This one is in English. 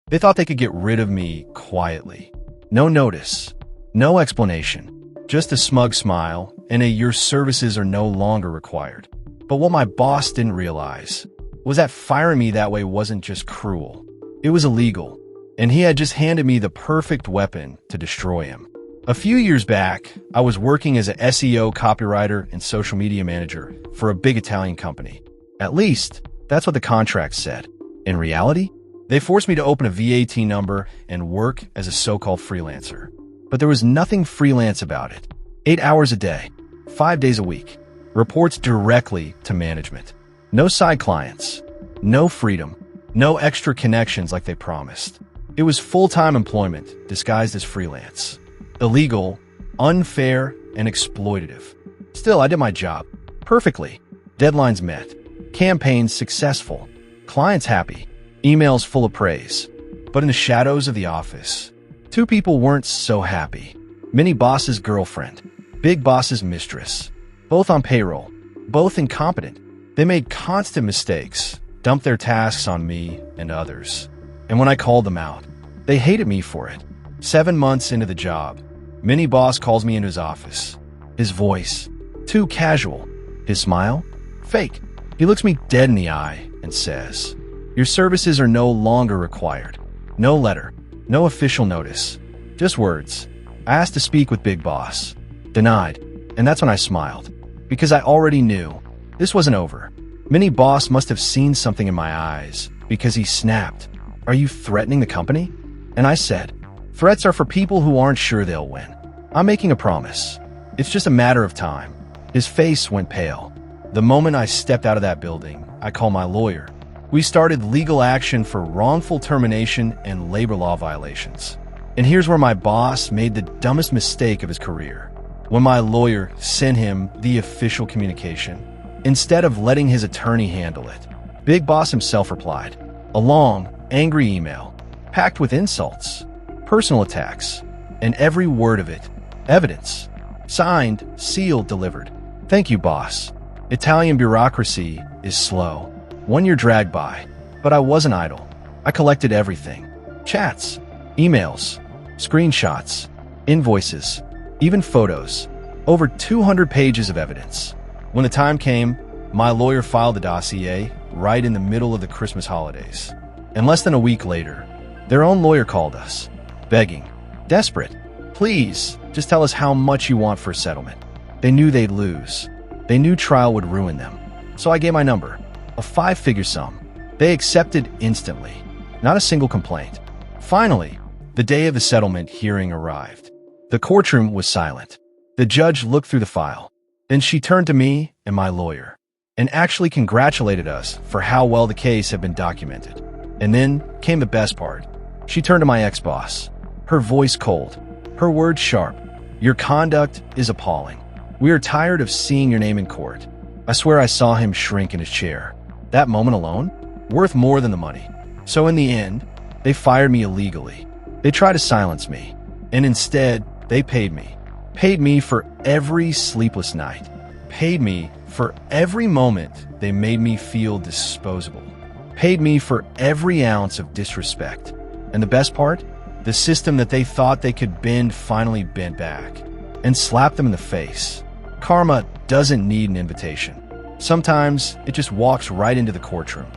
They thought they could get rid of me quietly. No notice, no explanation, just a smug smile and a "your services are no longer required." But what my boss didn't realize was that firing me that way wasn't just cruel. It was illegal, and he had just handed me the perfect weapon to destroy him. A few years back, I was working as an SEO copywriter and social media manager for a big Italian company. At least, that's what the contract said. In reality, they forced me to open a VAT number and work as a so-called freelancer. But there was nothing freelance about it. 8 hours a day, 5 days a week, reports directly to management. No side clients, no freedom, no extra connections like they promised. It was full-time employment disguised as freelance. Illegal, unfair, and exploitative. Still, I did my job perfectly. Deadlines met, campaigns successful, clients happy, emails full of praise. But in the shadows of the office, two people weren't so happy. Mini boss's girlfriend, big boss's mistress. Both on payroll, both incompetent. They made constant mistakes, dumped their tasks on me and others. And when I called them out, they hated me for it. 7 months into the job, Mini boss calls me into his office. His voice, too casual. His smile, fake. He looks me dead in the eye and says, "Your services are no longer required." No letter, no official notice, just words. I asked to speak with Big Boss. Denied. And that's when I smiled, because I already knew this wasn't over. Mini boss must have seen something in my eyes, because he snapped, "Are you threatening the company?" And I said, "Threats are for people who aren't sure they'll win. I'm making a promise. It's just a matter of time." His face went pale. The moment I stepped out of that building, I called my lawyer. We started legal action for wrongful termination and labor law violations. And here's where my boss made the dumbest mistake of his career. When my lawyer sent him the official communication, instead of letting his attorney handle it, Big Boss himself replied. A long, angry email, packed with insults, personal attacks, and every word of it, evidence. Signed, sealed, delivered. "Thank you, boss. Italian bureaucracy is slow." 1 year dragged by, but I wasn't idle. I collected everything. Chats, emails, screenshots, invoices, even photos. Over 200 pages of evidence. When the time came, my lawyer filed the dossier right in the middle of the Christmas holidays. And less than a week later, their own lawyer called us, begging, desperate, "Please, just tell us how much you want for a settlement." They knew they'd lose. They knew trial would ruin them. So I gave my number, a 5-figure sum. They accepted instantly, not a single complaint. Finally, the day of the settlement hearing arrived. The courtroom was silent. The judge looked through the file. Then she turned to me and my lawyer and actually congratulated us for how well the case had been documented. And then came the best part. She turned to my ex-boss, her voice cold, her words sharp. "Your conduct is appalling. We are tired of seeing your name in court." I swear I saw him shrink in his chair. That moment alone, worth more than the money. So in the end, they fired me illegally. They tried to silence me. And instead, they paid me. Paid me for every sleepless night. Paid me for every moment they made me feel disposable. Paid me for every ounce of disrespect. And the best part? The system that they thought they could bend finally bent back and slapped them in the face. Karma doesn't need an invitation. Sometimes it just walks right into the courtroom.